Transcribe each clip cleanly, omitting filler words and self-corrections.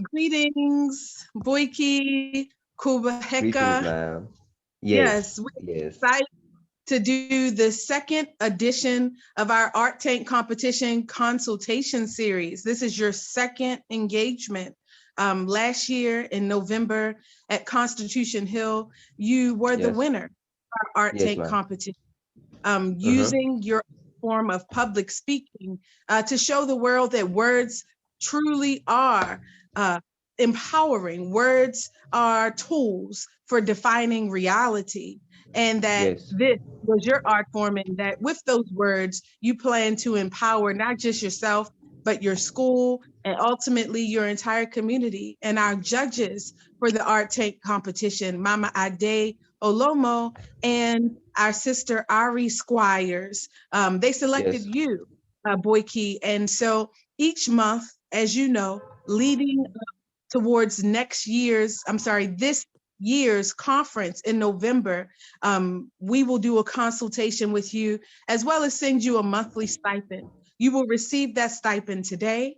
Greetings, Boikie, Greetings, Khubeka. ma'am. Yes, Yes, we're yes, excited to do the second edition of our Art Tank Competition Consultation Series. This is your second engagement. Last year in November at Constitution Hill, you were the yes, winner of our Art yes, Tank ma'am. competition, Mm-hmm. using your form of public speaking to show the world that words truly are uh, empowering. Words are tools for defining reality, and that Yes, this was your art form, and that with those words, you plan to empower not just yourself, but your school and ultimately your entire community. And our judges for the Art Tank competition, Mama Ade Olomo and our sister Ari Squires. They selected yes. you, Boyke. And so each month, as you know, leading towards this year's conference in November, we will do a consultation with you as well as send you a monthly stipend. You will receive that stipend today,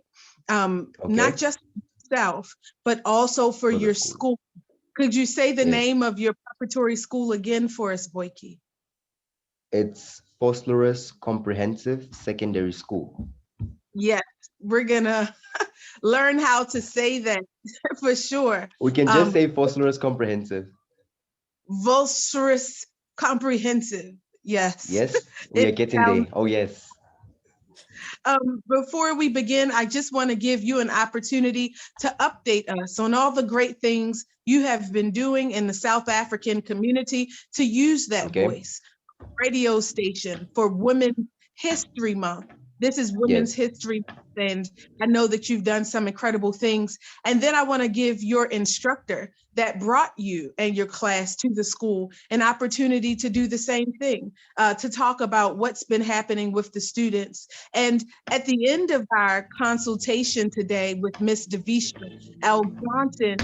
not Okay. just for yourself, but also for For the your school. school. Could you say the Yes. name of your preparatory school again for us, Boyke? It's Phosphorus Comprehensive Secondary School. Yes, we're gonna learn how to say that for sure. We can just Um, say Phosphorus Comprehensive. Vulturous comprehensive. Yes, Yes, we it are getting sounds. there. Oh, yes. Before we begin, I just want to give you an opportunity to update us on all the great things you have been doing in the South African community to use that Okay. voice. Radio station for Women's History Month. This is Women's Yes. History Month, and I know that you've done some incredible things. And then I want to give your instructor that brought you and your class to the school an opportunity to do the same thing, to talk about what's been happening with the students. And at the end of our consultation today with Miss Davisha L. Johnson,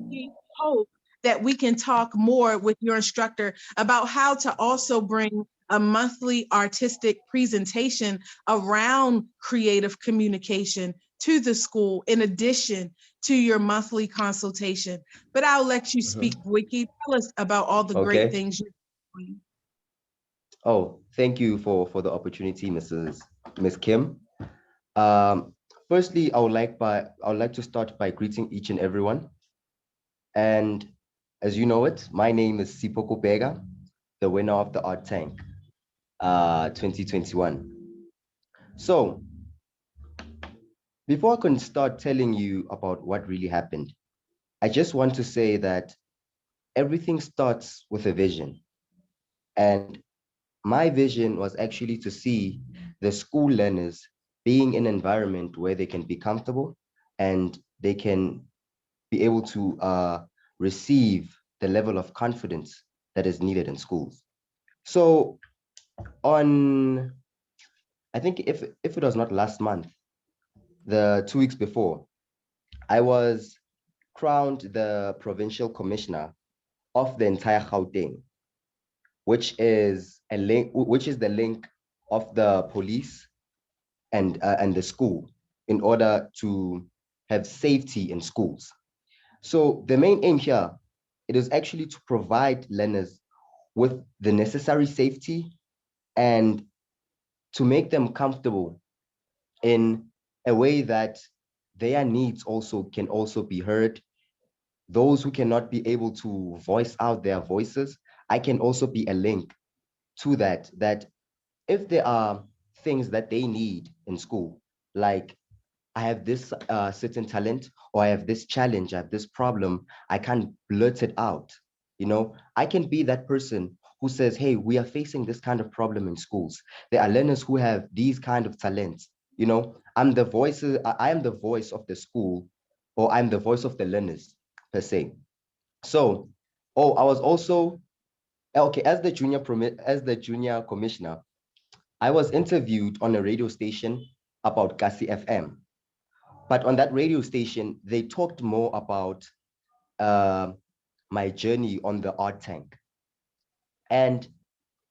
we hope that we can talk more with your instructor about how to also bring a monthly artistic presentation around creative communication to the school in addition to your monthly consultation. But I'll let you Mhm. speak, Wiki. Tell us about all the great Okay. things you're doing. Oh, thank you for the opportunity, Miss Kim. Um, Firstly, I would like to start by greeting each and everyone. And as you know it, my name is Sipho Khubeka, the winner of the Art Tank 2021. So before I can start telling you about what really happened, I just want to say that everything starts with a vision. And my vision was actually to see the school learners being in an environment where they can be comfortable and they can be able to receive the level of confidence that is needed in schools. So on, I think if it was not last month, the 2 weeks before, I was crowned the provincial commissioner of the entire Gauteng, which is the link of the police and the school in order to have safety in schools. So the main aim here, it is actually to provide learners with the necessary safety and to make them comfortable in a way that their needs also can also be heard. Those who cannot be able to voice out their voices, I can also be a link to that if there are things that they need in school, like I have this certain talent, or I have this challenge, I have this problem, I can't blurt it out. I can be that person who says, hey, we are facing this kind of problem in schools. There are learners who have these kind of talents. I am the voice of the school, or I'm the voice of the learners per se. So, I was also okay as the junior commissioner. I was interviewed on a radio station about Kasi FM. But on that radio station, they talked more about uh, my journey on the art tank. And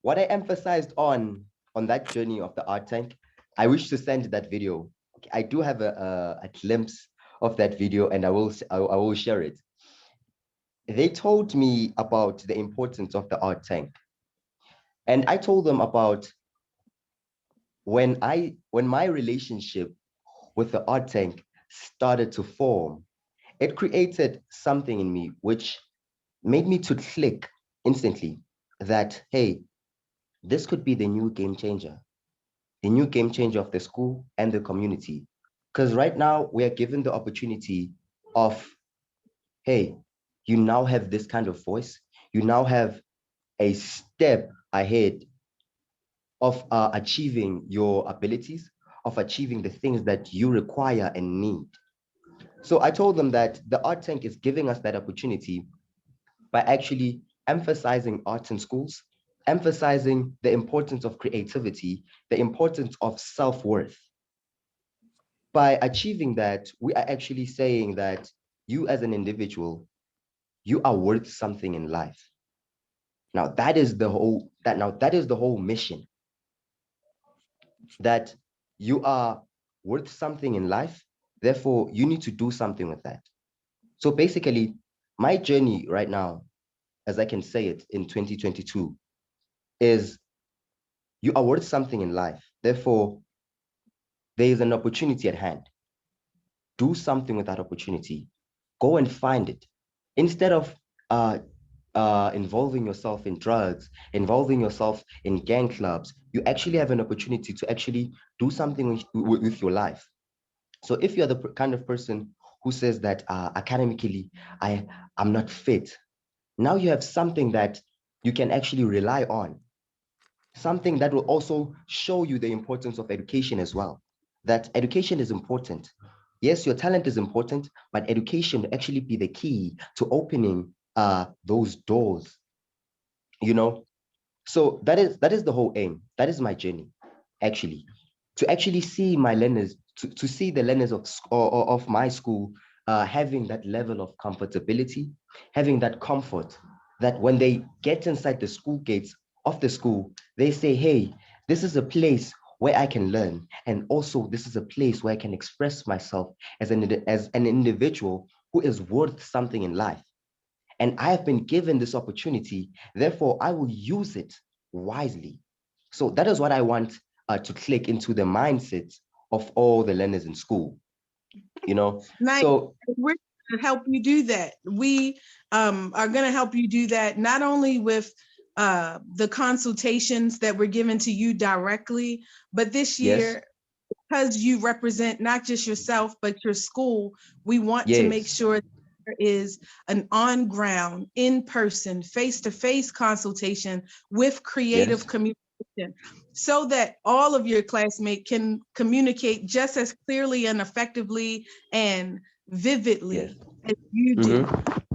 what I emphasized on that journey of the art tank, I wish to send that video. Okay, I do have a glimpse of that video, and I will share it. They told me about the importance of the art tank. And I told them about when my relationship with the art tank started to form, it created something in me which made me to click instantly that, hey, this could be the new game changer of the school and the community. Because right now we are given the opportunity of, hey, you now have this kind of voice. You now have a step ahead of achieving your abilities, of achieving the things that you require and need. So I told them that the art tank is giving us that opportunity by actually emphasizing arts in schools, emphasizing the importance of creativity, the importance of self-worth. By achieving that, we are actually saying that you as an individual, you are worth something in life. Now that is the whole mission, that you are worth something in life. Therefore, you need to do something with that. So basically, my journey right now, as I can say it in 2022, is you are worth something in life. Therefore, there is an opportunity at hand. Do something with that opportunity. Go and find it. Instead of uh, involving yourself in drugs, involving yourself in gang clubs, you actually have an opportunity to actually do something with your life. So if you're the kind of person who says that academically, I'm not fit, now you have something that you can actually rely on, something that will also show you the importance of education as well, that education is important. Yes, your talent is important, but education will actually be the key to opening those doors, you know. So that is the whole aim. That is my journey, actually, to actually see my learners, to see the learners of my school having that level of comfortability, having that comfort, that when they get inside the school gates of the school, they say, hey, this is a place where I can learn. And also this is a place where I can express myself as an individual who is worth something in life. And I have been given this opportunity, therefore I will use it wisely. So that is what I want to click into the mindset of all the learners in school, you know. Nice. So We're going to help you do that. We are going to help you do that, not only with the consultations that were given to you directly, but this yes, year, because you represent not just yourself, but your school, we want to make yes, sure there is an on-ground, in-person, face-to-face consultation with creative yes, communication, so that all of your classmates can communicate just as clearly and effectively and yes. vividly as you do. Mm-hmm.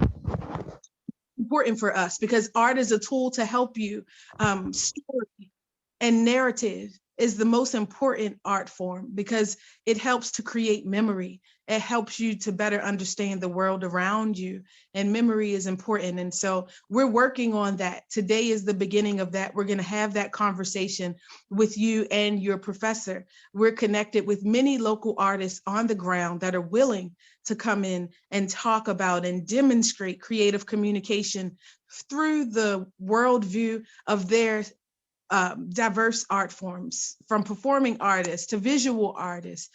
Important for us because art is a tool to help you. Story and narrative is the most important art form because it helps to create memory. It helps you to better understand the world around you, and memory is important. And so we're working on that. Today is the beginning of that. We're going to have that conversation with you and your professor. We're connected with many local artists on the ground that are willing to come in and talk about and demonstrate creative communication through the worldview of their diverse art forms, from performing artists to visual artists.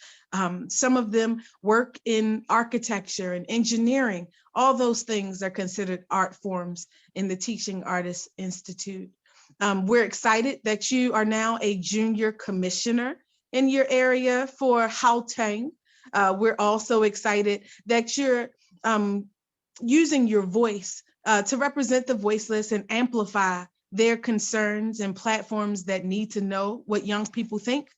Some of them work in architecture and engineering. All those things are considered art forms in the Teaching Artists Institute. We're excited that you are now a junior commissioner in your area for Gauteng. We're also excited that you're using your voice to represent the voiceless and amplify their concerns and platforms that need to know what young people think.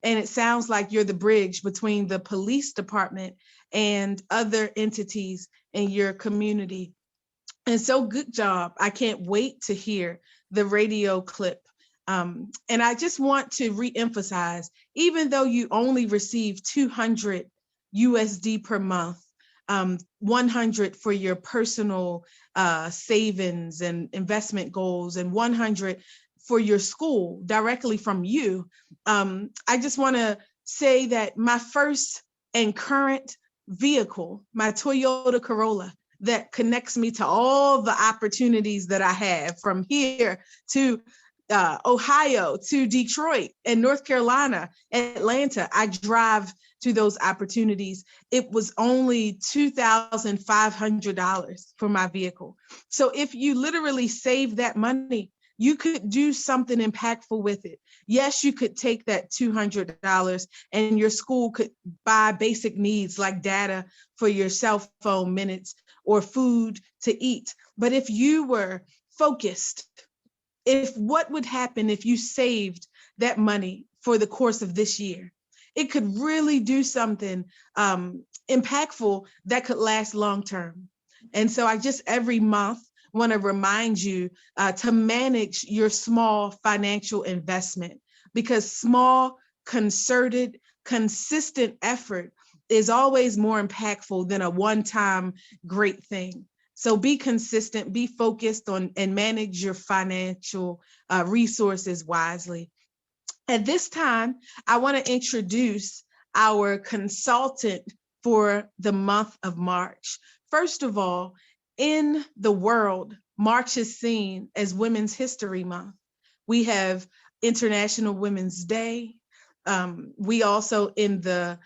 And it sounds like you're the bridge between the police department and other entities in your community. And so good job. I can't wait to hear the radio clip. And I just want to reemphasize, even though you only receive 200 USD per month, 100 for your personal savings and investment goals, and 100 for your school directly from you. I just want to say that my first and current vehicle, my Toyota Corolla, that connects me to all the opportunities that I have from here to Ohio, to Detroit and North Carolina, Atlanta. I drive to those opportunities. It was only $2,500 for my vehicle. So if you literally save that money, you could do something impactful with it. Yes, you could take that $200 and your school could buy basic needs like data for your cell phone minutes or food to eat. But if you were focused, if what would happen if you saved that money for the course of this year, it could really do something impactful that could last long term. And so I just every month want to remind you to manage your small financial investment, because small, concerted, consistent effort is always more impactful than a one-time great thing. So be consistent, be focused on, and manage your financial resources wisely. At this time, I want to introduce our consultant for the month of March. First of all, in the world, March is seen as Women's History Month. We have International Women's Day. We also, in the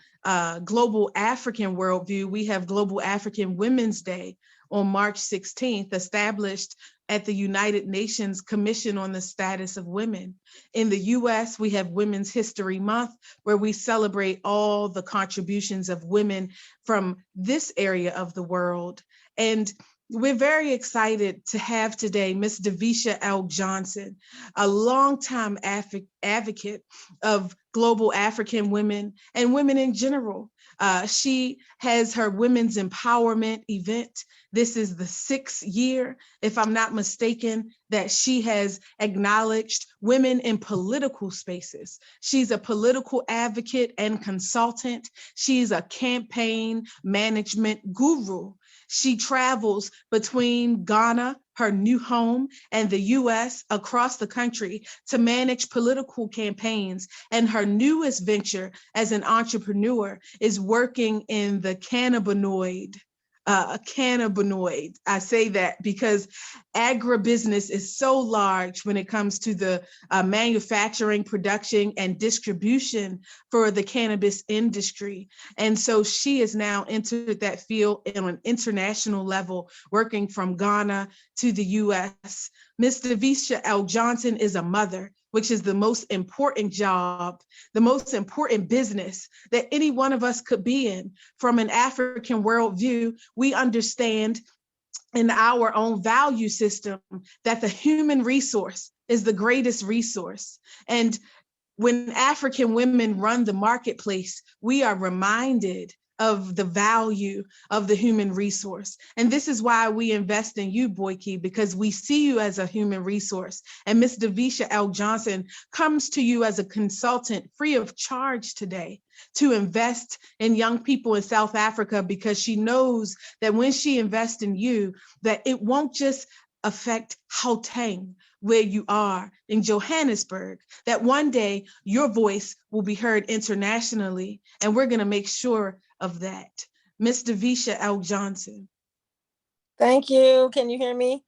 global African worldview, we have Global African Women's Day on March 16th, established at the United Nations Commission on the Status of Women. In the US, we have Women's History Month, where we celebrate all the contributions of women from this area of the world. And we're very excited to have today Miss Davisha L. Johnson, a longtime advocate of global African women and women in general. She has her Women's Empowerment event. This is the 6th year, if I'm not mistaken, that she has acknowledged women in political spaces. She's a political advocate and consultant. She's a campaign management guru. She travels between Ghana, her new home, and the US, across the country to manage political campaigns. And her newest venture as an entrepreneur is working in the cannabinoid. I say that because agribusiness is so large when it comes to the manufacturing, production, and distribution for the cannabis industry. And so she has now entered that field on an international level, working from Ghana to the US. Ms. Davisha L. Johnson is a mother, which is the most important job, the most important business that any one of us could be in. From an African worldview, we understand in our own value system that the human resource is the greatest resource. And when African women run the marketplace, we are reminded of the value of the human resource. And this is why we invest in you, Boikie, because we see you as a human resource. And Ms. Davisha L. Johnson comes to you as a consultant free of charge today to invest in young people in South Africa, because she knows that when she invests in you, that it won't just affect Gauteng, where you are in Johannesburg, that one day your voice will be heard internationally, and we're going to make sure of that. Miss Davisha L. Johnson. Thank you. Can you hear me?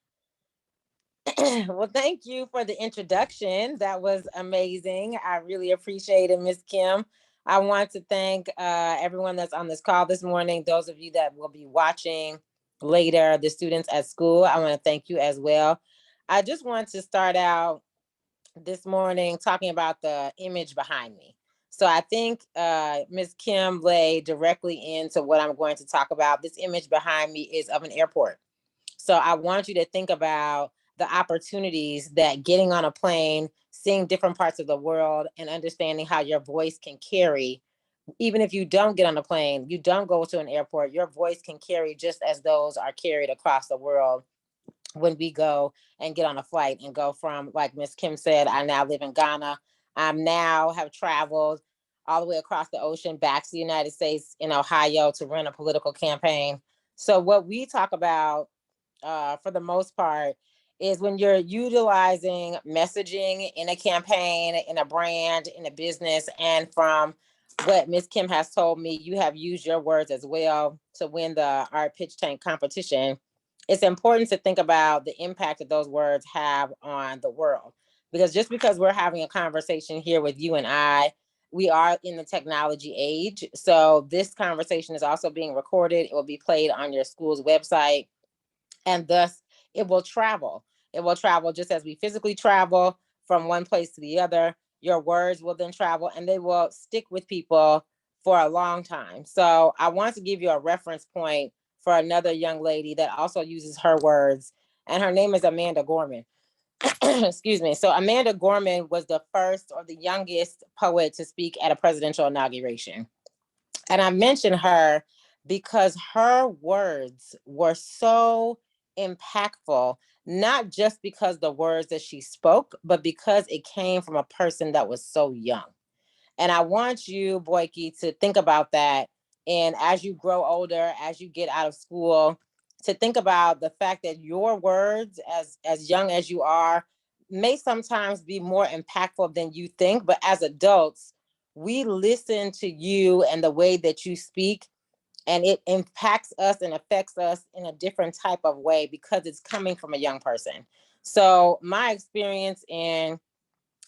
Well, thank you for the introduction. That was amazing. I really appreciate it, Miss Kim. I want to thank everyone that's on this call this morning, those of you that will be watching later, the students at school. I want to thank you as well. I just want to start out this morning talking about the image behind me. So I think Ms. Kim lay directly into what I'm going to talk about. This image behind me is of an airport. So I want you to think about the opportunities that getting on a plane, seeing different parts of the world, and understanding how your voice can carry. Even if you don't get on a plane, you don't go to an airport, your voice can carry just as those are carried across the world when we go and get on a flight and go from, like Miss Kim said, I now live in Ghana. I now have traveled all the way across the ocean back to the United States in Ohio to run a political campaign. So what we talk about for the most part is when you're utilizing messaging in a campaign, in a brand, in a business, and from what Ms. Kim has told me, you have used your words as well to win the Art Pitch Tank competition. It's important to think about the impact that those words have on the world. Because just because we're having a conversation here with you and I, we are in the technology age. So this conversation is also being recorded. It will be played on your school's website, and thus it will travel. It will travel just as we physically travel from one place to the other. Your words will then travel and they will stick with people for a long time. So I want to give you a reference point for another young lady that also uses her words, and her name is Amanda Gorman. Excuse me. So Amanda Gorman was the first or the youngest poet to speak at a presidential inauguration. And I mentioned her because her words were so impactful, not just because the words that she spoke, but because it came from a person that was so young. And I want you, Boikie, to think about that. And as you grow older, as you get out of school, to think about the fact that your words, as young as you are, may sometimes be more impactful than you think. But as adults, we listen to you and the way that you speak, and it impacts us and affects us in a different type of way because it's coming from a young person. So my experience in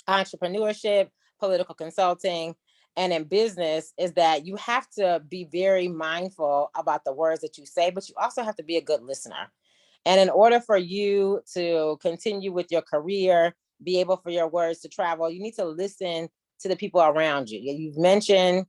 entrepreneurship, political consulting, and in business is that you have to be very mindful about the words that you say, but you also have to be a good listener. And in order for you to continue with your career, be able for your words to travel, you need to listen to the people around you. You've mentioned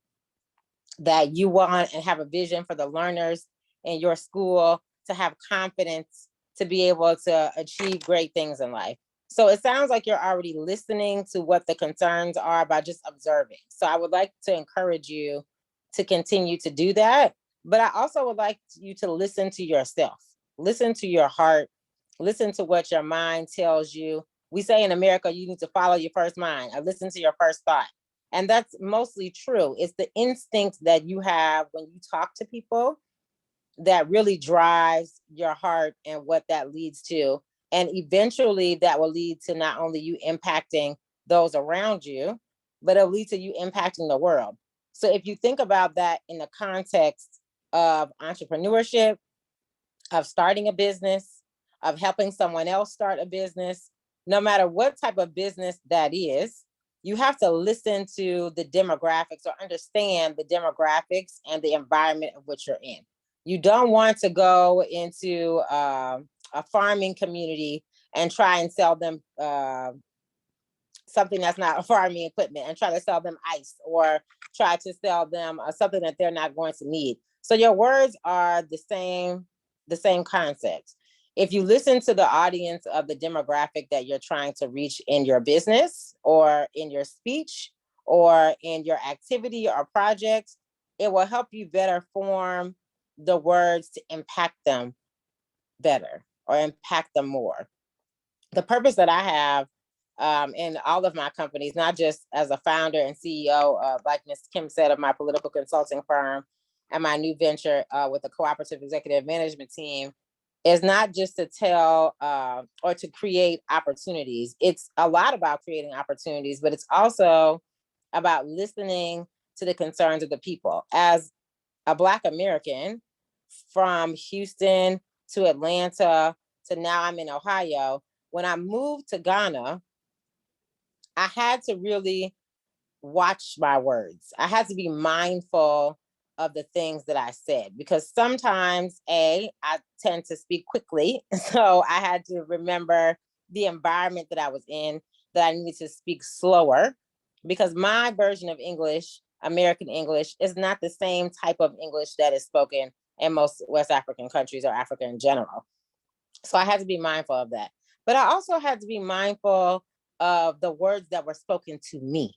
that you want and have a vision for the learners in your school to have confidence to be able to achieve great things in life. So it sounds like you're already listening to what the concerns are by just observing. So I would like to encourage you to continue to do that. But I also would like you to listen to yourself, listen to your heart, listen to what your mind tells you. We say in America, you need to follow your first mind or listen to your first thought. And that's mostly true. It's the instinct that you have when you talk to people that really drives your heart and what that leads to. And eventually that will lead to not only you impacting those around you, but it'll lead to you impacting the world. So if you think about that in the context of entrepreneurship, of starting a business, of helping someone else start a business, no matter what type of business that is, you have to listen to the demographics or understand the demographics and the environment of which you're in. You don't want to go into a farming community and try and sell them something that's not farming equipment and try to sell them ice or try to sell them something that they're not going to need. So your words are the same concept. If you listen to the audience of the demographic that you're trying to reach in your business or in your speech or in your activity or project, it will help you better form the words to impact them better or impact them more. The purpose that I have in all of my companies, not just as a founder and CEO of, like Ms. Kim said, of my political consulting firm and my new venture with the cooperative executive management team, is not just to tell or to create opportunities. It's a lot about creating opportunities, but it's also about listening to the concerns of the people. As a Black American from Houston to Atlanta to now I'm in Ohio, when I moved to Ghana, I had to really watch my words. I had to be mindful of the things that I said because sometimes, I tend to speak quickly. So I had to remember the environment that I was in, that I needed to speak slower because my version of English, American English, is not the same type of English that is spoken in most West African countries or Africa in general. So I had to be mindful of that. But I also had to be mindful of the words that were spoken to me.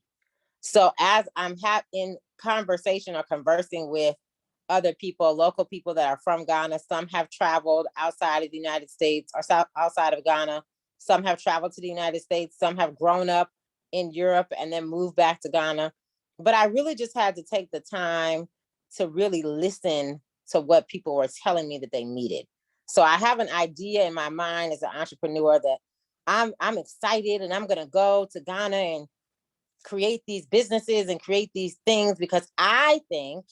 So as I'm in conversation or conversing with other people, local people that are from Ghana, some have traveled outside of the United States or outside of Ghana. Some have traveled to the United States. Some have grown up in Europe and then moved back to Ghana. But I really just had to take the time to really listen to what people were telling me that they needed. So I have an idea in my mind as an entrepreneur that I'm excited and I'm going to go to Ghana and create these businesses and create these things because I think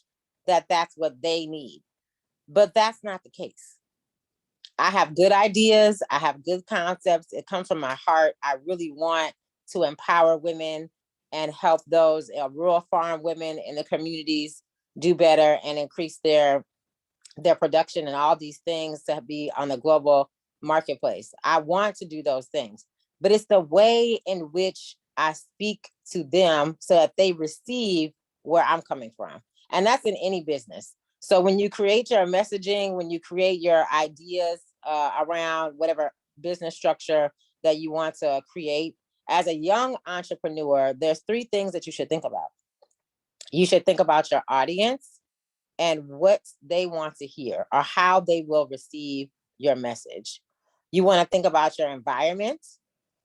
that that's what they need. But that's not the case. I have good ideas. I have good concepts. It comes from my heart. I really want to empower women and help those rural farm women in the communities do better and increase their production and all these things to be on the global marketplace. I want to do those things, but it's the way in which I speak to them so that they receive where I'm coming from. And that's in any business. So when you create your messaging, when you create your ideas around whatever business structure that you want to create, as a young entrepreneur, there's 3 things that you should think about. You should think about your audience and what they want to hear or how they will receive your message. You want to think about your environment.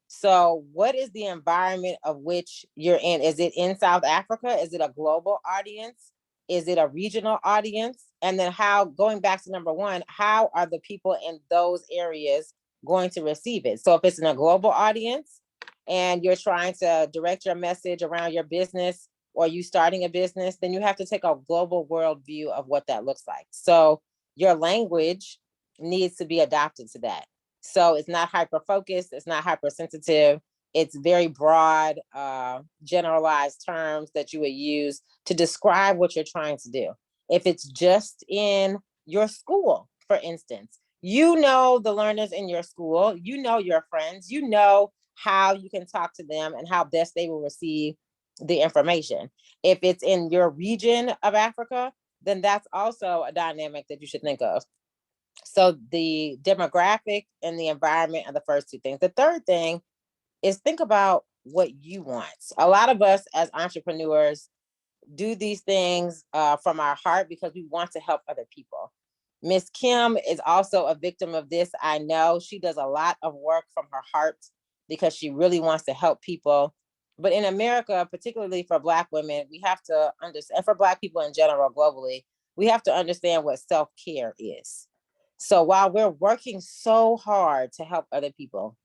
So what is the environment of which you're in? Is it in South Africa? Is it a global audience? Is it a regional audience? And then how, going back to number 1, how are the people in those areas going to receive it? So if it's in a global audience and you're trying to direct your message around your business or you starting a business, then you have to take a global world view of what that looks like. So your language needs to be adapted to that. So it's not hyper-focused, it's not hypersensitive, it's very broad, generalized terms that you would use to describe what you're trying to do. If it's just in your school, for instance, you know the learners in your school, you know your friends, you know how you can talk to them and how best they will receive the information. If it's in your region of Africa, then that's also a dynamic that you should think of. So the demographic and the environment are the first 2 things. The third thing is think about what you want. A lot of us as entrepreneurs do these things from our heart because we want to help other people. Miss Kim is also a victim of this. I know she does a lot of work from her heart because she really wants to help people. But in America, particularly for Black women, we have to understand, and for Black people in general globally, we have to understand what self-care is. So while we're working so hard to help other people,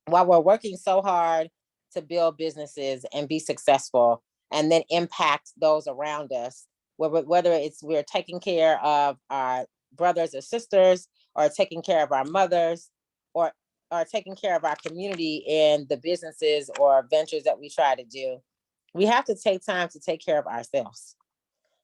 while we're working so hard to build businesses and be successful and then impact those around us, whether it's we're taking care of our brothers or sisters or taking care of our mothers or taking care of our community in the businesses or ventures that we try to do, we have to take time to take care of ourselves.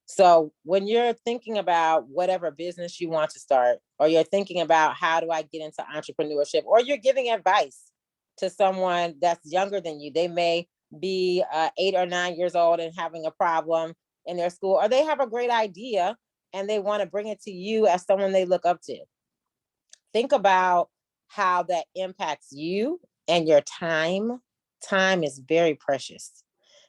So when you're thinking about whatever business you want to start, or you're thinking about how do I get into entrepreneurship, or you're giving advice to someone that's younger than you, they may be 8 or 9 years old and having a problem in their school, or they have a great idea and they want to bring it to you as someone they look up to. Think about how that impacts you and your time. Time is very precious.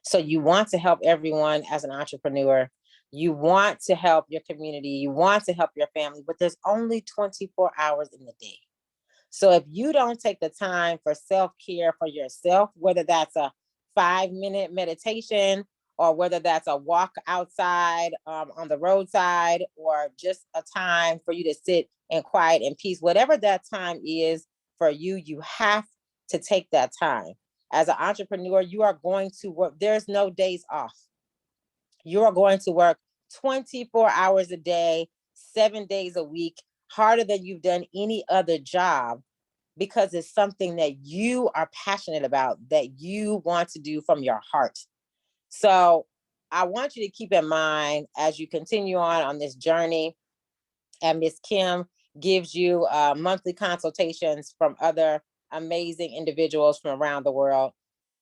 So you want to help everyone as an entrepreneur. You want to help your community. You want to help your family, but there's only 24 hours in the day. So if you don't take the time for self-care for yourself, whether that's a 5-minute meditation or whether that's a walk outside on the roadside or just a time for you to sit in quiet and peace, whatever that time is for you, you have to take that time. As an entrepreneur, you are going to work. There's no days off. You are going to work 24 hours a day, 7 days a week, harder than you've done any other job, because it's something that you are passionate about, that you want to do from your heart. So I want you to keep in mind as you continue on this journey, and Miss Kim gives you monthly consultations from other amazing individuals from around the world.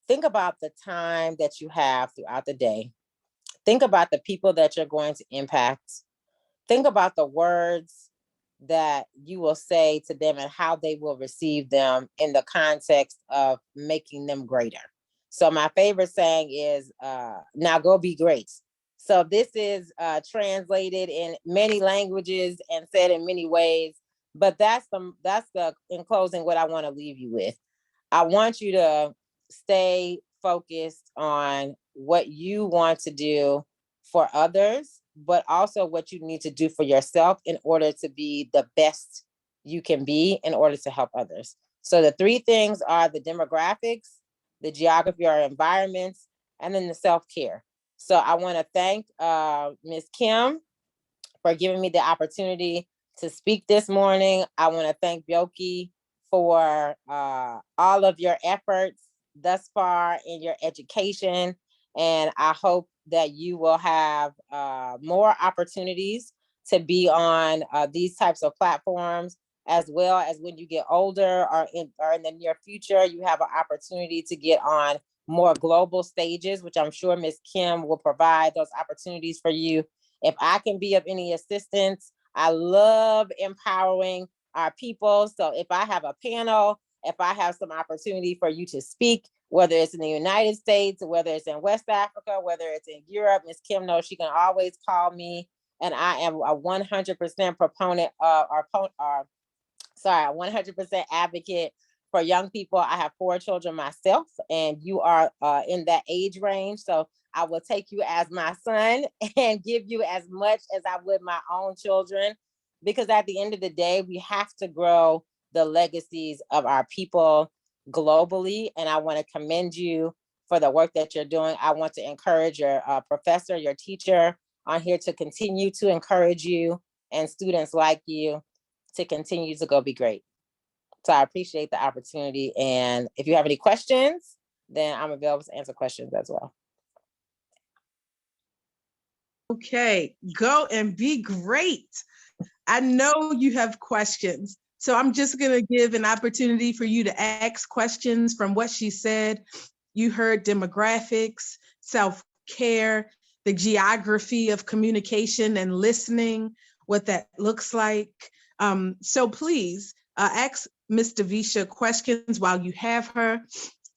Think about the time that you have throughout the day. Think about the people that you're going to impact. Think about the words that you will say to them and how they will receive them in the context of making them greater. So my favorite saying is, now go be great. So this is translated in many languages and said in many ways, but that's the in closing what I want to leave you with. I want you to stay focused on what you want to do for others, but also what you need to do for yourself in order to be the best you can be in order to help others. So the 3 things are the demographics, the geography or environments, and then the self-care. So I want to thank Ms. Kim for giving me the opportunity to speak this morning. I want to thank Boikie for all of your efforts thus far in your education. And I hope that you will have more opportunities to be on these types of platforms, as well as when you get older or in the near future, you have an opportunity to get on more global stages, which I'm sure Ms. Kim will provide those opportunities for you. If I can be of any assistance, I love empowering our people. So if I have a panel, if I have some opportunity for you to speak, whether it's in the United States, whether it's in West Africa, whether it's in Europe, Ms. Kim knows she can always call me. And I am a 100% proponent a 100% advocate for young people. I have 4 children myself, and you are in that age range. So I will take you as my son and give you as much as I would my own children, because at the end of the day, we have to grow the legacies of our people globally. And I want to commend you for the work that you're doing. I want to encourage your professor, your teacher on here to continue to encourage you and students like you to continue to go be great. So I appreciate the opportunity. And if you have any questions, then I'm available to answer questions as well. Okay, go and be great. I know you have questions, so I'm just going to give an opportunity for you to ask questions from what she said. You heard demographics, self-care, the geography of communication and listening, what that looks like. So please ask Ms. Davisha questions while you have her.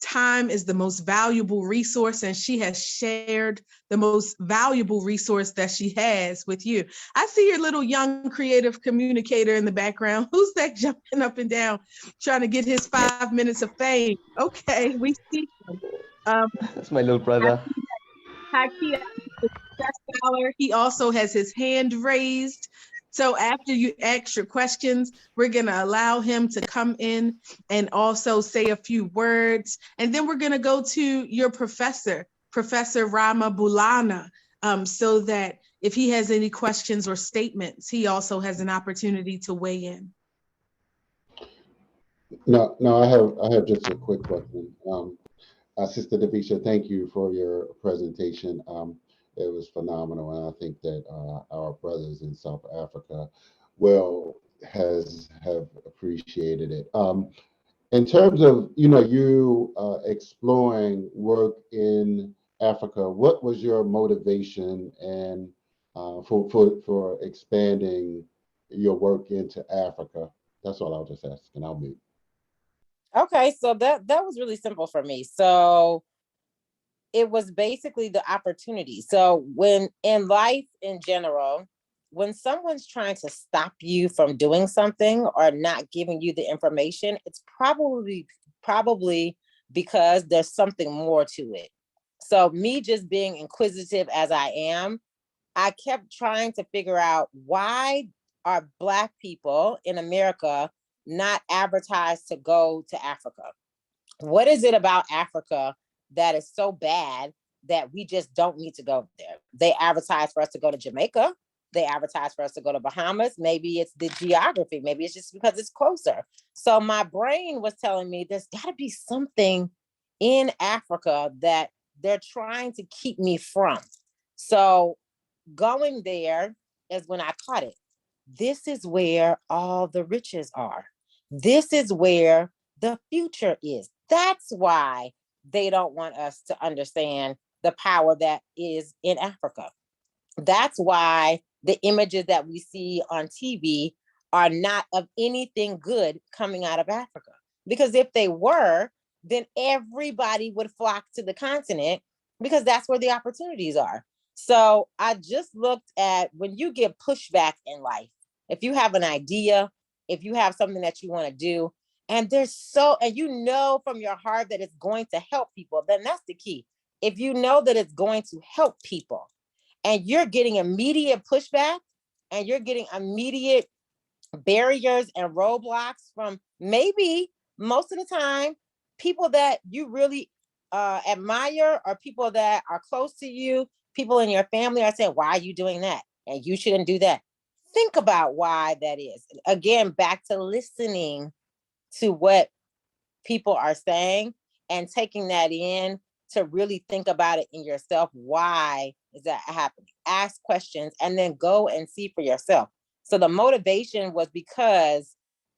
Time is the most valuable resource, and she has shared the most valuable resource that she has with you. I see your little young creative communicator in the background. Who's that jumping up and down, trying to get his 5 minutes of fame? Okay, we see him. That's my little brother. He also has his hand raised. So after you ask your questions, we're going to allow him to come in and also say a few words. And then we're going to go to your professor, Professor Ramalkana, so that if he has any questions or statements, he also has an opportunity to weigh in. No, I have just a quick question. Sister Davisha, thank you for your presentation. It was phenomenal, and I think that our brothers in South Africa have appreciated it. In terms of you exploring work in Africa, what was your motivation and for expanding your work into Africa? That's all I'll just ask, and I'll mute. Okay, so that was really simple for me. So it was basically the opportunity. So when in life in general, when someone's trying to stop you from doing something or not giving you the information, it's probably because there's something more to it. So me just being inquisitive as I am, I kept trying to figure out, why are Black people in America not advertised to go to Africa? What is it about Africa that is so bad that we just don't need to go there? They advertise for us to go to Jamaica. They advertise for us to go to Bahamas. Maybe it's the geography. Maybe it's just because it's closer. So my brain was telling me there's got to be something in Africa that they're trying to keep me from. So going there is when I caught it. This is where all the riches are. This is where the future is. That's why they don't want us to understand the power that is in Africa. That's why the images that we see on TV are not of anything good coming out of Africa. Because if they were, then everybody would flock to the continent, because that's where the opportunities are. So I just looked at, when you get pushback in life, if you have an idea, if you have something that you want to do, and you know from your heart that it's going to help people, then that's the key. If you know that it's going to help people and you're getting immediate pushback and you're getting immediate barriers and roadblocks from maybe most of the time people that you really admire or people that are close to you, people in your family are saying, why are you doing that? And you shouldn't do that. Think about why that is. Again, back to listening to what people are saying and taking that in to really think about it in yourself. Why is that happening? Ask questions and then go and see for yourself. So the motivation was because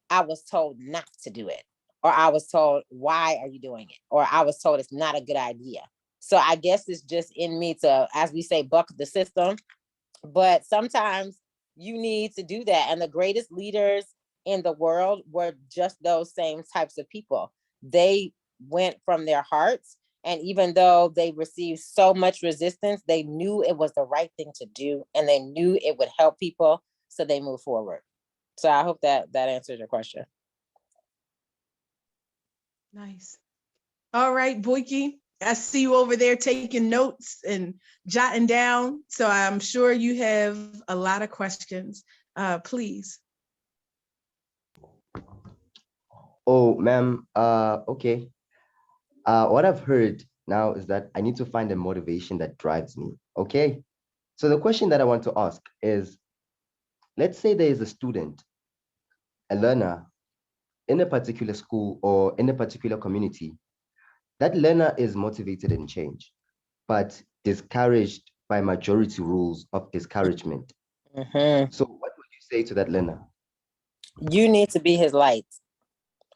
I was told not to do it, or I was told, why are you doing it? Or I was told it's not a good idea. So I guess it's just in me to, as we say, buck the system. But sometimes you need to do that. And the greatest leaders in the world were just those same types of people. They went from their hearts. And even though they received so much resistance, they knew it was the right thing to do. And they knew it would help people. So they moved forward. So I hope that answers your question. Nice. All right, Boikie, I see you over there taking notes and jotting down. So I'm sure you have a lot of questions. Please. Oh, ma'am, okay. What I've heard now is that I need to find a motivation that drives me, okay? So the question that I want to ask is, let's say there is a student, a learner in a particular school or in a particular community. That learner is motivated in change, but discouraged by majority rules of discouragement. So what would you say to that learner? You need to be his light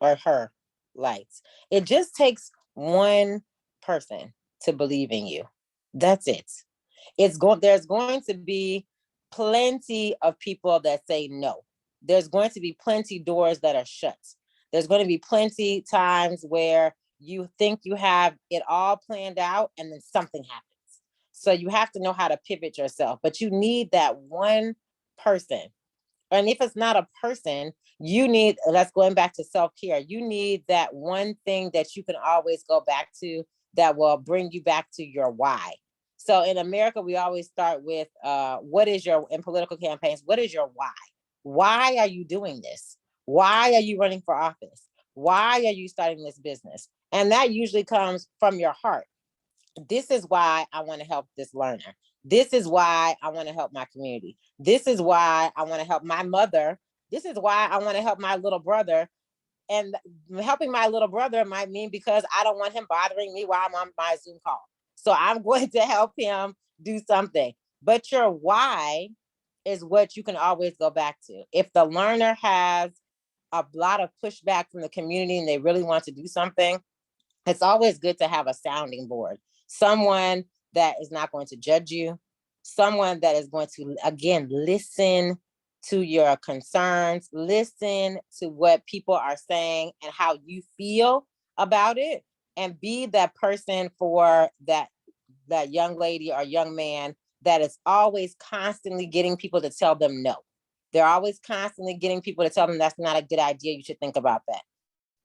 or her light. It just takes one person to believe in you. That's it. There's going to be plenty of people that say no. There's going to be plenty doors that are shut. There's going to be plenty times where you think you have it all planned out and then something happens. So you have to know how to pivot yourself, but you need that one person. And if it's not a person, you need, that's going back to self-care. You need that one thing that you can always go back to that will bring you back to your why. So in America, we always start with in political campaigns, what is your why? Why are you doing this? Why are you running for office? Why are you starting this business? And that usually comes from your heart. This is why I want to help this learner. This is why I want to help my community. This is why I want to help my mother. This is why I want to help my little brother. And helping my little brother might mean because I don't want him bothering me while I'm on my Zoom call. So I'm going to help him do something. But your why is what you can always go back to. If the learner has a lot of pushback from the community and they really want to do something, it's always good to have a sounding board. Someone that is not going to judge you, someone that is going to, again, listen to your concerns, listen to what people are saying and how you feel about it, and be that person for that young lady or young man that is always constantly getting people to tell them no. They're always constantly getting people to tell them that's not a good idea. You should think about that.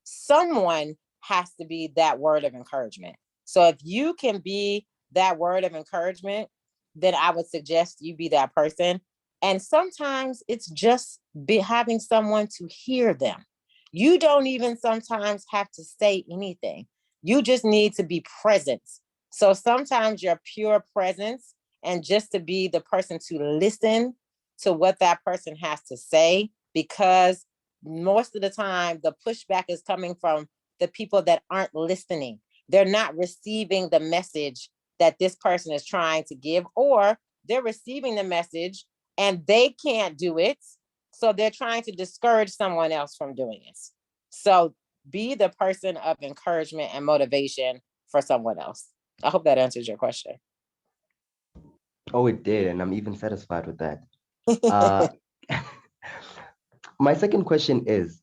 Someone has to be that word of encouragement. So if you can be that word of encouragement, then I would suggest you be that person. And sometimes it's just having someone to hear them. You don't even sometimes have to say anything. You just need to be present. So sometimes your pure presence and just to be the person to listen to what that person has to say, because most of the time the pushback is coming from the people that aren't listening. They're not receiving the message that this person is trying to give, or they're receiving the message and they can't do it. So they're trying to discourage someone else from doing it. So be the person of encouragement and motivation for someone else. I hope that answers your question. Oh, it did, and I'm even satisfied with that. Uh, my second question is,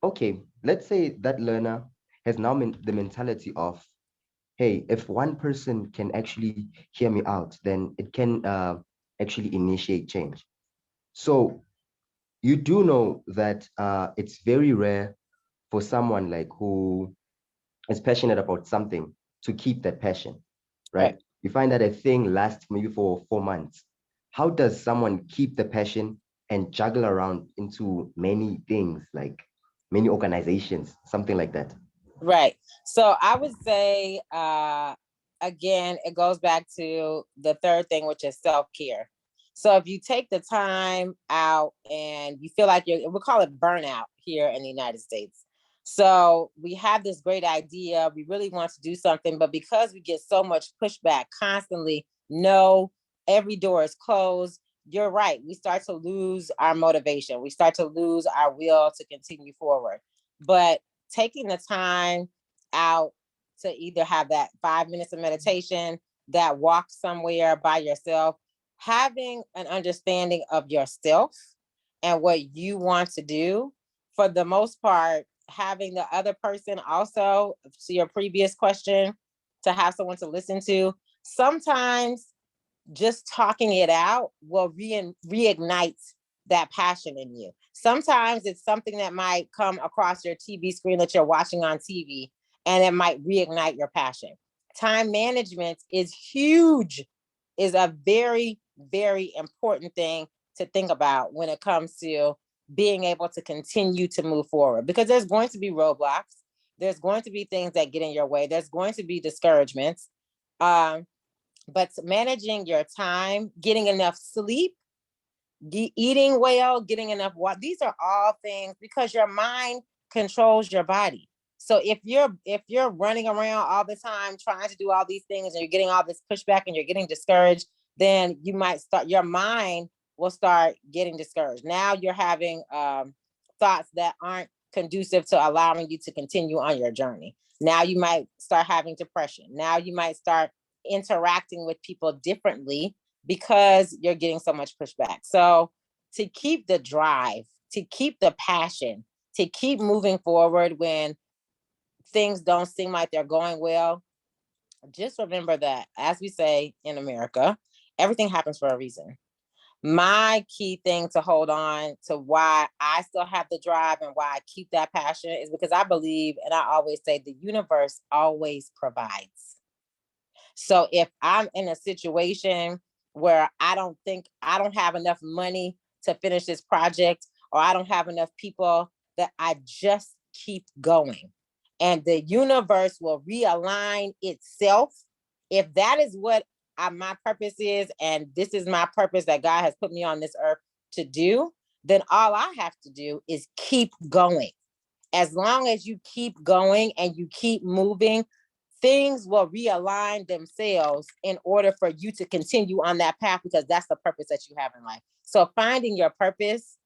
okay, let's say that learner has now the mentality of, hey, if one person can actually hear me out, then it can actually initiate change. So you do know that it's very rare for someone like who is passionate about something to keep that passion, right? You find that a thing lasts maybe for 4 months. How does someone keep the passion and juggle around into many things, like many organizations, something like that? Right. So I would say, again, it goes back to the third thing, which is self-care. So if you take the time out and you feel like we call it burnout here in the United States. So we have this great idea, we really want to do something, but because we get so much pushback constantly, no, every door is closed. You're right. We start to lose our motivation. We start to lose our will to continue forward. But taking the time out to either have that 5 minutes of meditation, that walk somewhere by yourself, having an understanding of yourself and what you want to do, for the most part, having the other person also, to your previous question, to have someone to listen to, sometimes just talking it out will reignite that passion in you. Sometimes it's something that might come across your TV screen that you're watching on TV, and it might reignite your passion. Time management is huge, is a very, very important thing to think about when it comes to being able to continue to move forward, because there's going to be roadblocks. There's going to be things that get in your way. There's going to be discouragements. But managing your time, getting enough sleep, eating well, getting enough water, these are all things, because your mind controls your body. So if you're running around all the time trying to do all these things and you're getting all this pushback and you're getting discouraged, then your mind will start getting discouraged. Now you're having thoughts that aren't conducive to allowing you to continue on your journey. Now you might start having depression. Now you might start interacting with people differently because you're getting so much pushback. So to keep the drive, to keep the passion, to keep moving forward when things don't seem like they're going well, just remember that, as we say in America, everything happens for a reason. My key thing to hold on to, why I still have the drive and why I keep that passion, is because I believe, and I always say, the universe always provides. So if I'm in a situation where I don't have enough money to finish this project, or I don't have enough people, that I just keep going. And the universe will realign itself. If that is what my purpose is, and this is my purpose that God has put me on this earth to do, then all I have to do is keep going. As long as you keep going and you keep moving, things will realign themselves in order for you to continue on that path, because that's the purpose that you have in life. So finding your purpose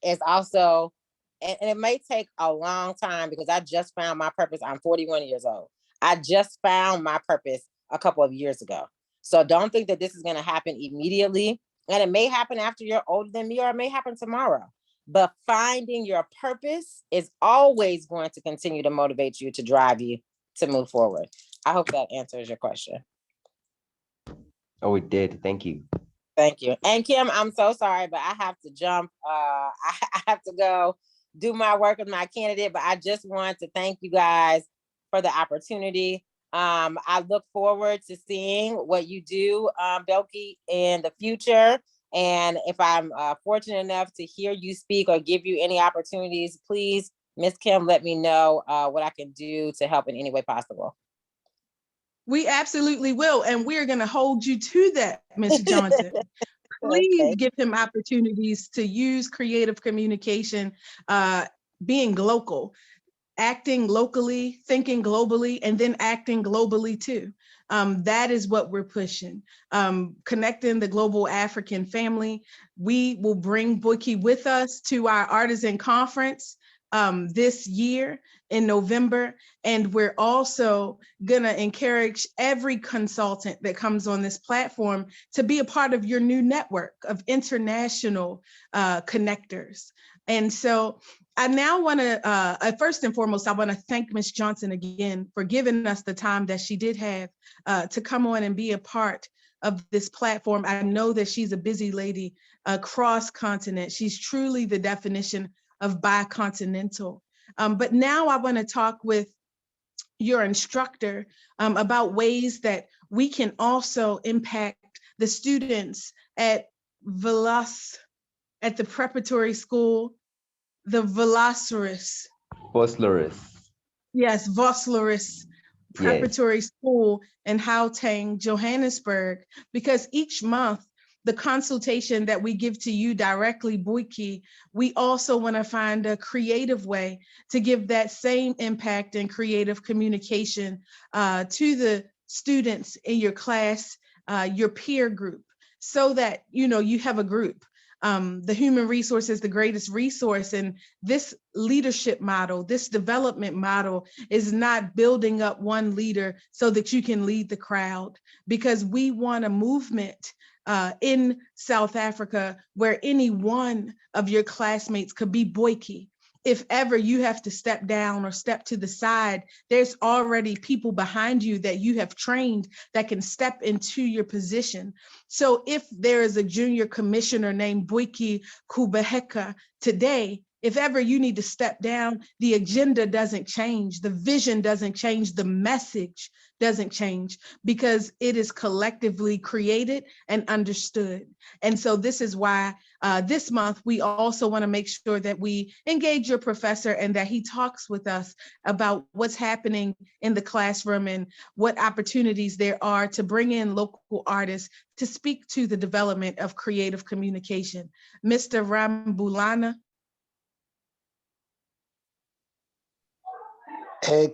is also, and it may take a long time, because I just found my purpose. I'm 41 years old. I just found my purpose a couple of years ago. So don't think that this is going to happen immediately. And it may happen after you're older than me, or it may happen tomorrow. But finding your purpose is always going to continue to motivate you, to drive you to move forward. I hope that answers your question. Oh, it did. Thank you. Thank you. And Kim, I'm so sorry, but I have to jump. I have to go do my work with my candidate, but I just want to thank you guys for the opportunity. I look forward to seeing what you do, Boikie, in the future. And if I'm fortunate enough to hear you speak or give you any opportunities, please, Ms. Kim, let me know what I can do to help in any way possible. We absolutely will. And we're going to hold you to that, Ms. Johnson. Please give him opportunities to use creative communication, being local, acting locally, thinking globally, and then acting globally too. That is what we're pushing. Connecting the global African family. We will bring Boikie with us to our artisan conference this year in November. And we're also gonna encourage every consultant that comes on this platform to be a part of your new network of international connectors. And so I now want to, first and foremost, I want to thank Ms. Johnson again for giving us the time that she did have to come on and be a part of this platform. I know that she's a busy lady across continent. She's truly the definition of bicontinental. But now I want to talk with your instructor about ways that we can also impact the students at at the preparatory school, the Velocirus. Boslerus. Yes, Vosloris Yes. Preparatory School in Gauteng, Johannesburg, because each month, the consultation that we give to you directly, Boikie, we also want to find a creative way to give that same impact and creative communication to the students in your class, your peer group, so that you have a group. The human resource is the greatest resource, and this leadership model, this development model is not building up one leader so that you can lead the crowd, because we want a movement in South Africa where any one of your classmates could be Boikie. If ever you have to step down or step to the side, there's already people behind you that you have trained that can step into your position. So if there is a junior commissioner named Boikie Khubeka today, if ever you need to step down, the agenda doesn't change, the vision doesn't change, the message doesn't change, because it is collectively created and understood. And so this is why this month we also want to make sure that we engage your professor and that he talks with us about what's happening in the classroom and what opportunities there are to bring in local artists to speak to the development of creative communication. Mr. Rambulana.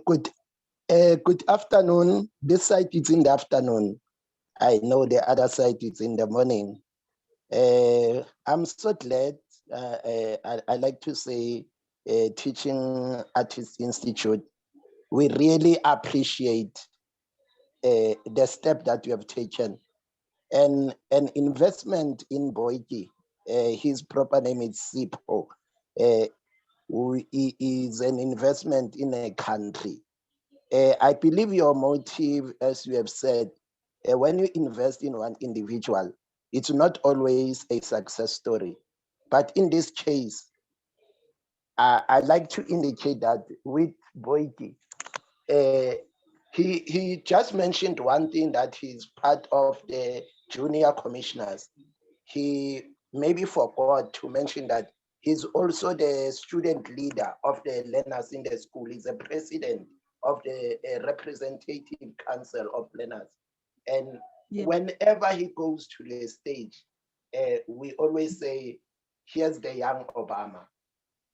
Good good afternoon. This side is in the afternoon. I know the other side is in the morning. I'm so glad. I like to say, Teaching Artists Institute, we really appreciate the step that you have taken. And an investment in Boikie, his proper name is Sipho, is an investment in a country. I believe your motive, as you have said, when you invest in one individual, it's not always a success story. But in this case, I like to indicate that with Boikie, he just mentioned one thing, that he's part of the junior commissioners. He maybe forgot to mention that he's also the student leader of the learners in the school. He's the president of the representative council of learners. And whenever he goes to the stage, we always say, here's the young Obama,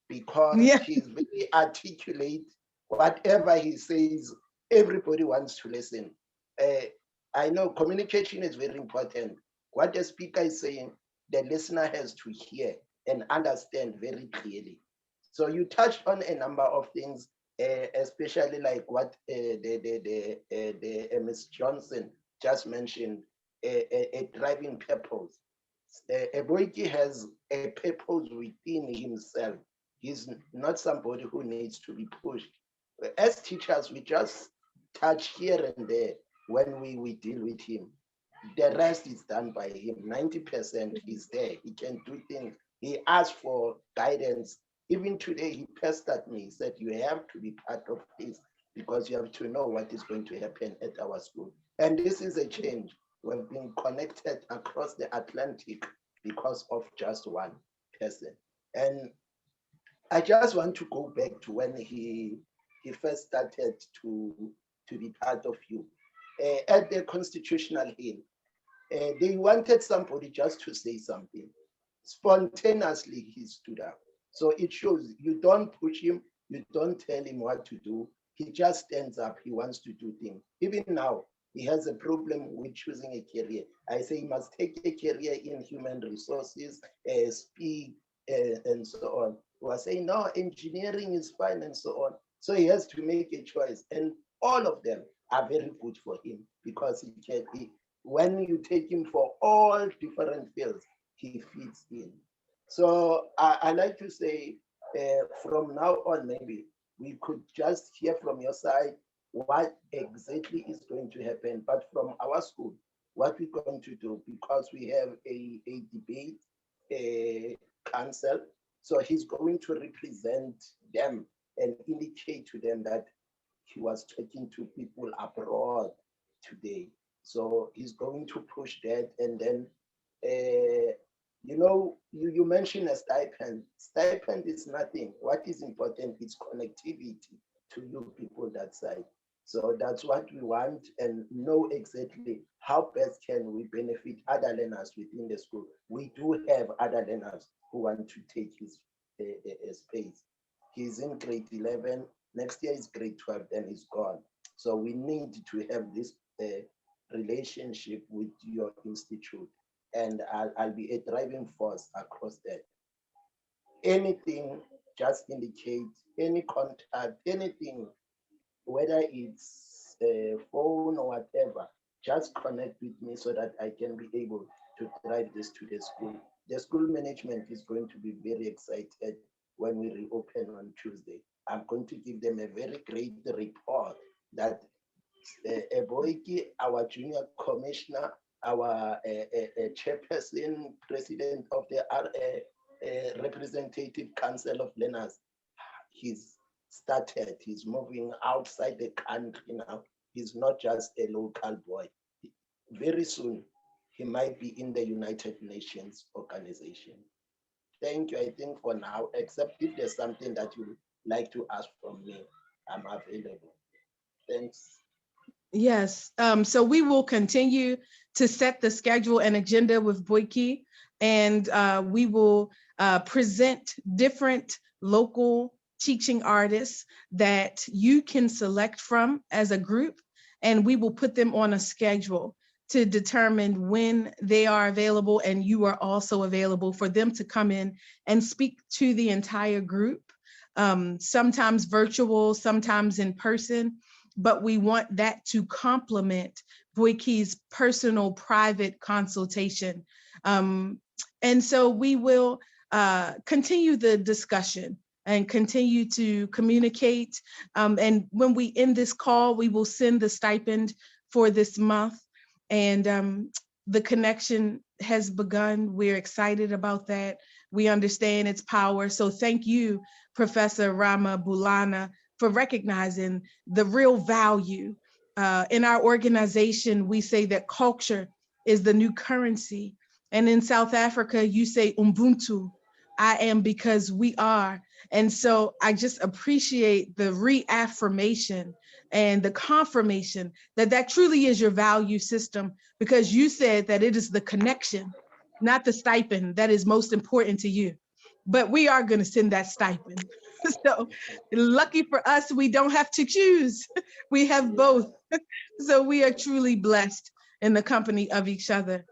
because he's very articulate. Whatever he says, everybody wants to listen. I know communication is very important. What the speaker is saying, the listener has to hear and understand very clearly. So you touched on a number of things, especially like what Ms. Johnson just mentioned, a driving purpose. Boikie has a purpose within himself. He's not somebody who needs to be pushed. As teachers, we just touch here and there when we deal with him. The rest is done by him. 90% is there. He can do things. He asked for guidance. Even today, he pestered me. He said, you have to be part of this because you have to know what is going to happen at our school. And this is a change. We've been connected across the Atlantic because of just one person. And I just want to go back to when he first started to be part of you. At the Constitutional Hill, they wanted somebody just to say something. Spontaneously, he stood up. So it shows you don't push him, you don't tell him what to do. He just stands up, he wants to do things. Even now, he has a problem with choosing a career. I say he must take a career in human resources, speak, and so on. Who are saying, no, engineering is fine, and so on. So he has to make a choice. And all of them are very good for him, because when you take him for all different fields, he fits in. So I like to say, from now on, maybe we could just hear from your side what exactly is going to happen. But from our school, what we're going to do, because we have a debate council, so he's going to represent them and indicate to them that he was talking to people abroad today. So he's going to push that. And then, you mentioned a stipend. Stipend is nothing. What is important is connectivity. to you people that side. So that's what we want, and know exactly how best can we benefit other learners within the school. We do have other learners who want to take his space. He's in grade 11, next year is grade 12, then he's gone. So we need to have this relationship with your institute, and I'll be a driving force across that. Anything, just indicate any contact, anything, whether it's a phone or whatever, just connect with me so that I can be able to drive this to the school. The school management is going to be very excited when we reopen on Tuesday. I'm going to give them a very great report that Boikie, our junior commissioner, our chairperson, president of the representative council of learners, he's started, he's moving outside the country now. He's not just a local boy. Very soon, he might be in the United Nations organization. Thank you, I think for now, except if there's something that you would like to ask from me, I'm available. Thanks. Yes, so we will continue to set the schedule and agenda with Boikie, and we will present different local teaching artists that you can select from as a group, and we will put them on a schedule to determine when they are available, and you are also available for them to come in and speak to the entire group, sometimes virtual, sometimes in person, but we want that to complement Boikie's personal private consultation. And so we will continue the discussion and continue to communicate. And when we end this call, we will send the stipend for this month. And the connection has begun. We're excited about that. We understand its power. So thank you, Professor Ramalkana, for recognizing the real value. In our organization, we say that culture is the new currency. And in South Africa, you say Ubuntu, I am because we are. And so I just appreciate the reaffirmation and the confirmation that that truly is your value system, because you said that it is the connection, not the stipend, that is most important to you. But we are going to send that stipend. So lucky for us, we don't have to choose. We have both. So we are truly blessed in the company of each other.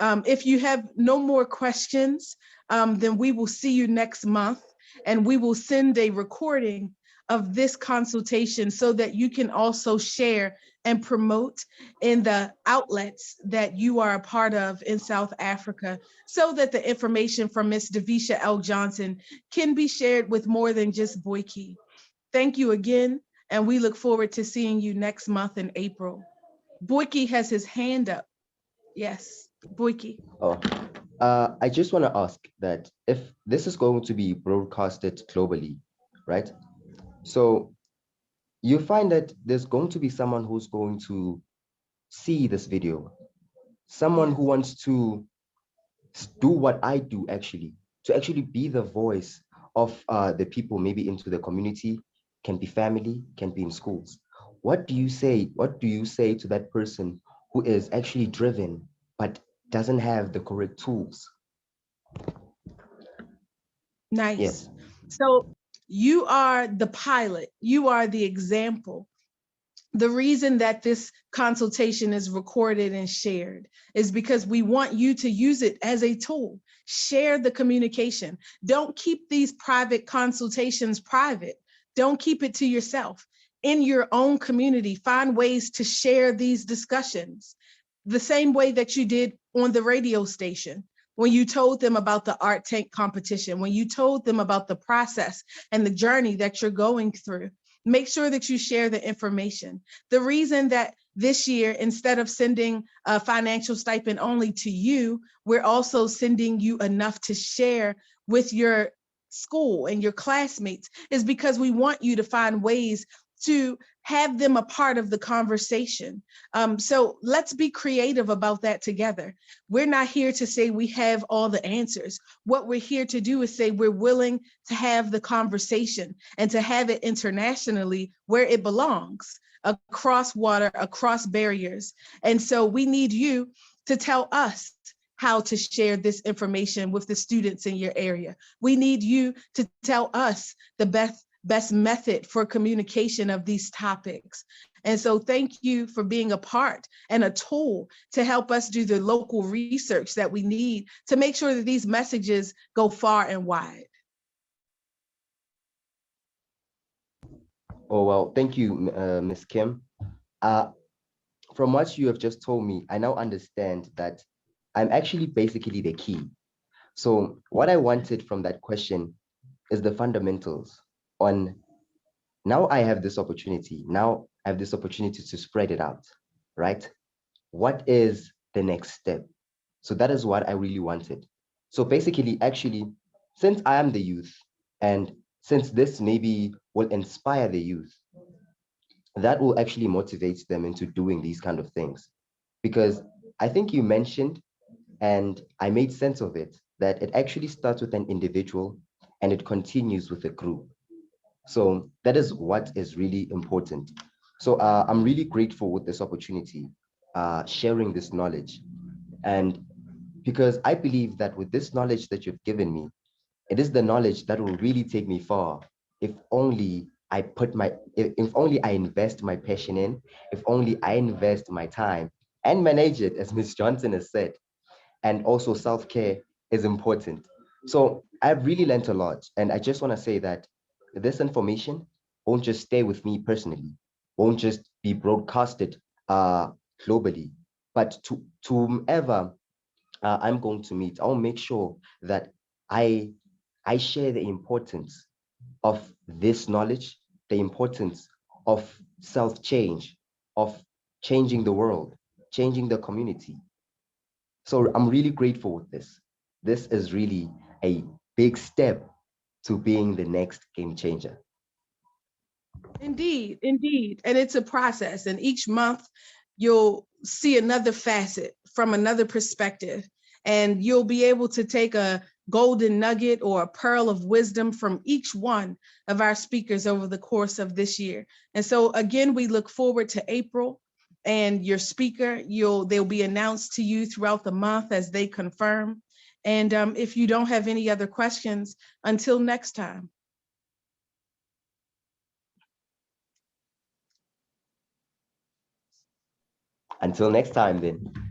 If you have no more questions, then we will see you next month, and we will send a recording of this consultation so that you can also share and promote in the outlets that you are a part of in South Africa, so that the information from Ms. Davisha L. Johnson can be shared with more than just Boikie. Thank you again, and we look forward to seeing you next month in April. Boikie has his hand up. Yes, Boikie. Oh, I just want to ask that if this is going to be broadcasted globally, right? So you find that there's going to be someone who's going to see this video, someone who wants to do what I do, actually, to actually be the voice of the people, maybe into the community, can be family, can be in schools. What do you say? What do you say to that person who is actually driven but doesn't have the correct tools? Nice. Yes. So you are the pilot, you are the example. The reason that this consultation is recorded and shared is because we want you to use it as a tool. Share the communication. Don't keep these private consultations private. Don't keep it to yourself. In your own community, find ways to share these discussions the same way that you did on the radio station, when you told them about the art tank competition, when you told them about the process and the journey that you're going through. Make sure that you share the information. The reason that this year, instead of sending a financial stipend only to you, we're also sending you enough to share with your school and your classmates, is because we want you to find ways to have them a part of the conversation. So let's be creative about that together. We're not here to say we have all the answers. What we're here to do is say we're willing to have the conversation and to have it internationally where it belongs, across water, across barriers. And so we need you to tell us how to share this information with the students in your area. We need you to tell us the best method for communication of these topics. And so thank you for being a part and a tool to help us do the local research that we need to make sure that these messages go far and wide. Oh, well, thank you, Ms. Kim. From what you have just told me, I now understand that I'm actually basically the key. So what I wanted from that question is the fundamentals on, now I have this opportunity. Now I have this opportunity to spread it out, right? What is the next step? So that is what I really wanted. So basically, actually, since I am the youth, and since this maybe will inspire the youth, that will actually motivate them into doing these kind of things. Because I think you mentioned, and I made sense of it, that it actually starts with an individual and it continues with a group. So that is what is really important. So I'm really grateful with this opportunity, sharing this knowledge. And because I believe that with this knowledge that you've given me, it is the knowledge that will really take me far. If only I put my, if only I invest my passion in, if only I invest my time and manage it, as Ms. Johnson has said. And also self-care is important. So I've really learned a lot. And I just want to say that this information won't just stay with me personally, won't just be broadcasted globally, but to whomever I'm going to meet, I'll make sure that I I share the importance of this knowledge, the importance of self-change, of changing the world, changing the community. So I'm really grateful with this. This is really a big step to being the next game changer. Indeed, indeed. And it's a process. And each month you'll see another facet from another perspective. And you'll be able to take a golden nugget or a pearl of wisdom from each one of our speakers over the course of this year. And so again, we look forward to April and your speaker, they'll be announced to you throughout the month as they confirm. And if you don't have any other questions, until next time. Until next time then.